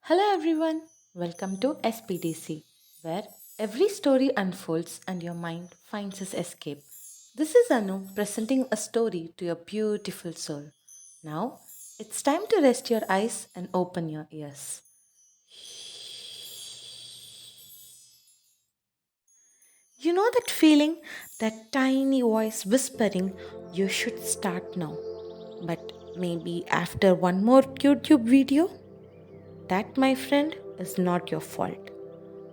Hello everyone, welcome to SPDC, where every story unfolds and your mind finds its escape. This is Anu presenting a story to your beautiful soul. Now, it's time to rest your eyes and open your ears. You know that feeling, that tiny voice whispering, you should start now. But maybe after one more YouTube video? That, my friend, is not your fault.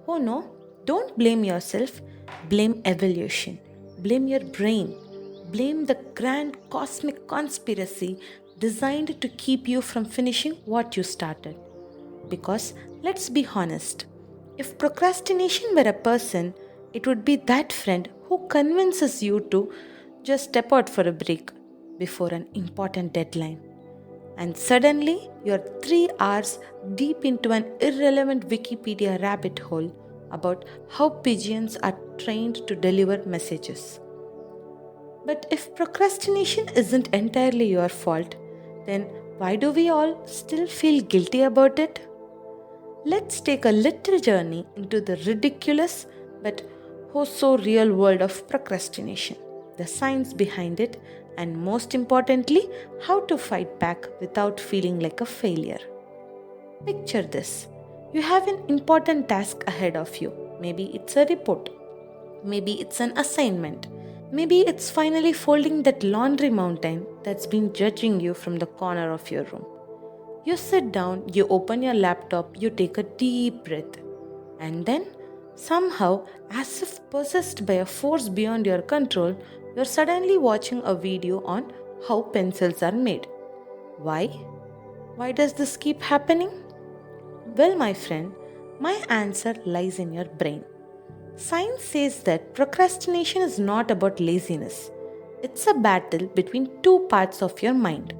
Oh no, don't blame yourself. Blame evolution. Blame your brain. Blame the grand cosmic conspiracy designed to keep you from finishing what you started. Because let's be honest, if procrastination were a person, it would be that friend who convinces you to just step out for a break before an important deadline. And suddenly, you're 3 hours deep into an irrelevant Wikipedia rabbit hole about how pigeons are trained to deliver messages. But if procrastination isn't entirely your fault, then why do we all still feel guilty about it? Let's take a little journey into the ridiculous but oh so real world of procrastination, the science behind it, and most importantly, how to fight back without feeling like a failure. Picture this, you have an important task ahead of you. Maybe it's a report, maybe it's an assignment, maybe it's finally folding that laundry mountain that's been judging you from the corner of your room. You sit down, you open your laptop, you take a deep breath, and then, somehow, as if possessed by a force beyond your control, you're suddenly watching a video on how pencils are made. Why? Why does this keep happening? Well, my friend, my answer lies in your brain. Science says that procrastination is not about laziness. It's a battle between two parts of your mind.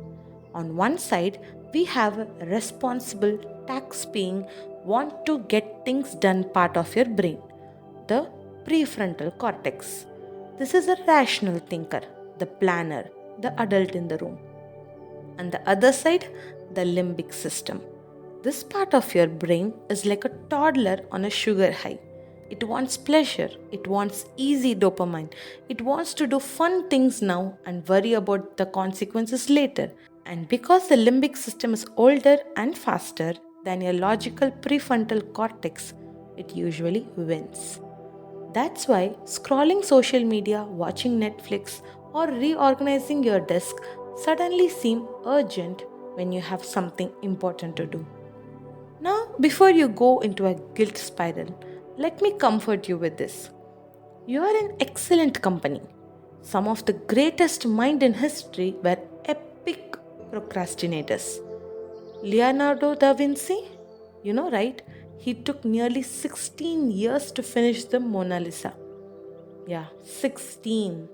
On one side, we have a responsible, tax paying, want to get things done part of your brain, the prefrontal cortex. This is a rational thinker, the planner, the adult in the room. And the other side, the limbic system. This part of your brain is like a toddler on a sugar high. It wants pleasure, it wants easy dopamine, it wants to do fun things now and worry about the consequences later. And because the limbic system is older and faster than your logical prefrontal cortex, it usually wins. That's why scrolling social media, watching Netflix, or reorganizing your desk suddenly seem urgent when you have something important to do. Now, before you go into a guilt spiral, let me comfort you with this. You are in excellent company. Some of the greatest minds in history were epic procrastinators. Leonardo da Vinci, right? He took nearly 16 years to finish the Mona Lisa. Yeah, 16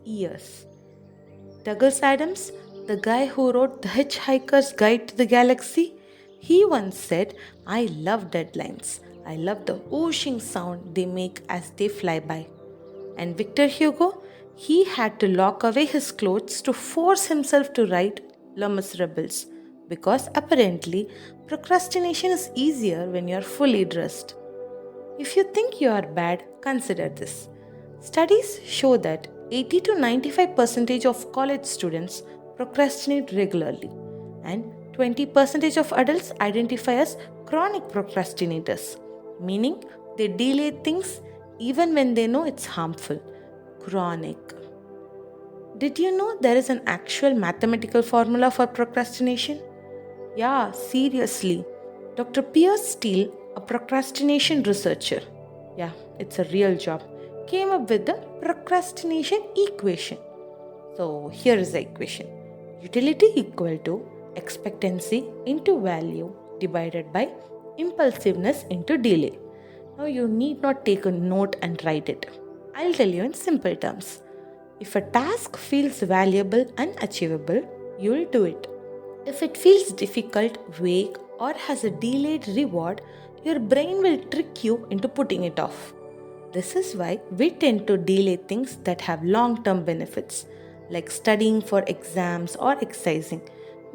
years. Douglas Adams, the guy who wrote The Hitchhiker's Guide to the Galaxy, he once said, I love deadlines. I love the whooshing sound they make as they fly by. And Victor Hugo, he had to lock away his clothes to force himself to write Les Miserables because apparently procrastination is easier when you are fully dressed. If you think you are bad, consider this. Studies show that 80 to 95% of college students procrastinate regularly, and 20% of adults identify as chronic procrastinators, meaning they delay things even when they know it's harmful. Chronic. Did you know there is an actual mathematical formula for procrastination? Yeah, seriously. Dr. Pierce Steele, a procrastination researcher, yeah, it's a real job, came up with the procrastination equation. So here is the equation. Utility equal to expectancy into value divided by impulsiveness into delay. Now you need not take a note and write it. I'll tell you in simple terms. If a task feels valuable and achievable, you'll do it. If it feels difficult, vague, or has a delayed reward, your brain will trick you into putting it off. This is why we tend to delay things that have long term benefits, like studying for exams or exercising.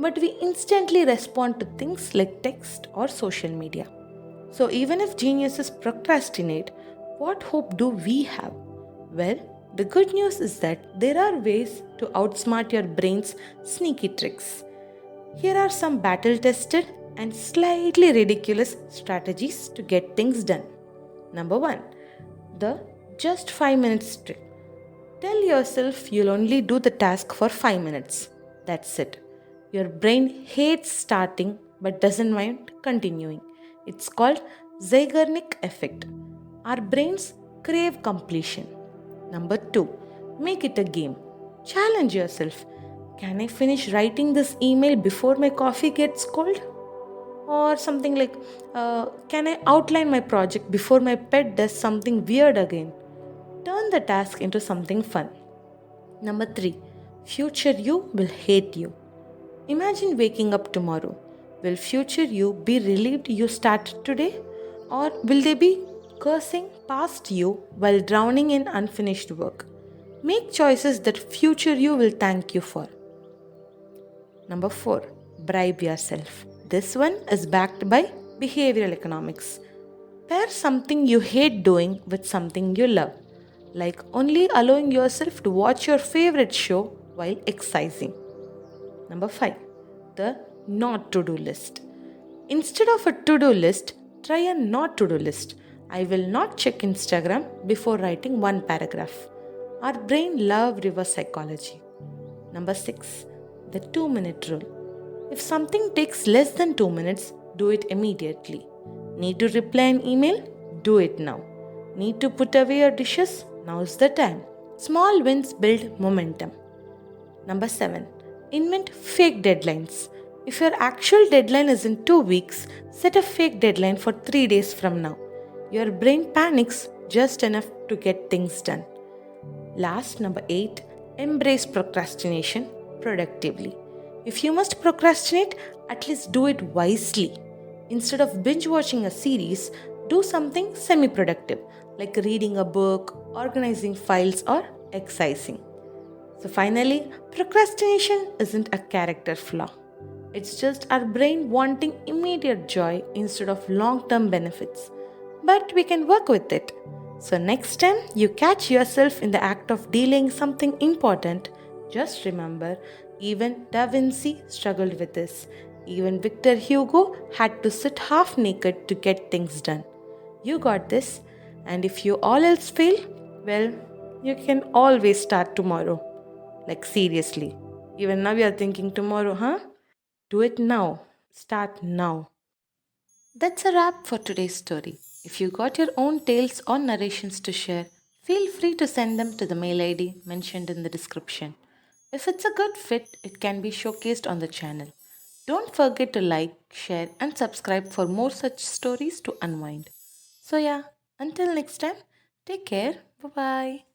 but we instantly respond to things like text or social media. So, even if geniuses procrastinate, what hope do we have? Well, the good news is that there are ways to outsmart your brain's sneaky tricks. Here are some battle tested and slightly ridiculous strategies to get things done. Number 1, the just 5 minutes trick. Tell yourself you'll only do the task for 5 minutes. That's it. Your brain hates starting but doesn't mind continuing. It's called Zeigarnik effect. Our brains crave completion. Number 2, make it a game. Challenge yourself. Can I finish writing this email before my coffee gets cold? Or something like, can I outline my project before my pet does something weird again? Turn the task into something fun. Number 3, future you will hate you. Imagine waking up tomorrow. Will future you be relieved you started today? Or will they be cursing past you while drowning in unfinished work? Make choices that future you will thank you for. Number 4, bribe yourself. This one is backed by behavioral economics. Pair something you hate doing with something you love, like only allowing yourself to watch your favorite show while exercising. Number 5, the not to do list. Instead of a to do list, try a not to do list. I will not check Instagram before writing one paragraph. Our brain love reverse psychology. Number 6, the 2-minute rule. If something takes less than 2 minutes, do it immediately. Need to reply an email? Do it now. Need to put away your dishes? Now's the time. Small wins build momentum. Number 7, invent fake deadlines. If your actual deadline is in 2 weeks, set a fake deadline for 3 days from now. Your brain panics just enough to get things done. Last, number 8, embrace procrastination productively. If you must procrastinate, at least do it wisely. Instead of binge watching a series, do something semi productive like reading a book, organizing files, or exercising. So, finally, procrastination isn't a character flaw. It's just our brain wanting immediate joy instead of long term benefits. But we can work with it. So, next time you catch yourself in the act of dealing something important, just remember even Da Vinci struggled with this. Even Victor Hugo had to sit half naked to get things done. You got this, and if you all else fail, well, you can always start tomorrow. Like, seriously. Even now, you are thinking tomorrow, huh? Do it now. Start now. That's a wrap for today's story. If you got your own tales or narrations to share, feel free to send them to the mail ID mentioned in the description. If it's a good fit, it can be showcased on the channel. Don't forget to like, share, and subscribe for more such stories to unwind. So, yeah, until next time, take care. Bye bye.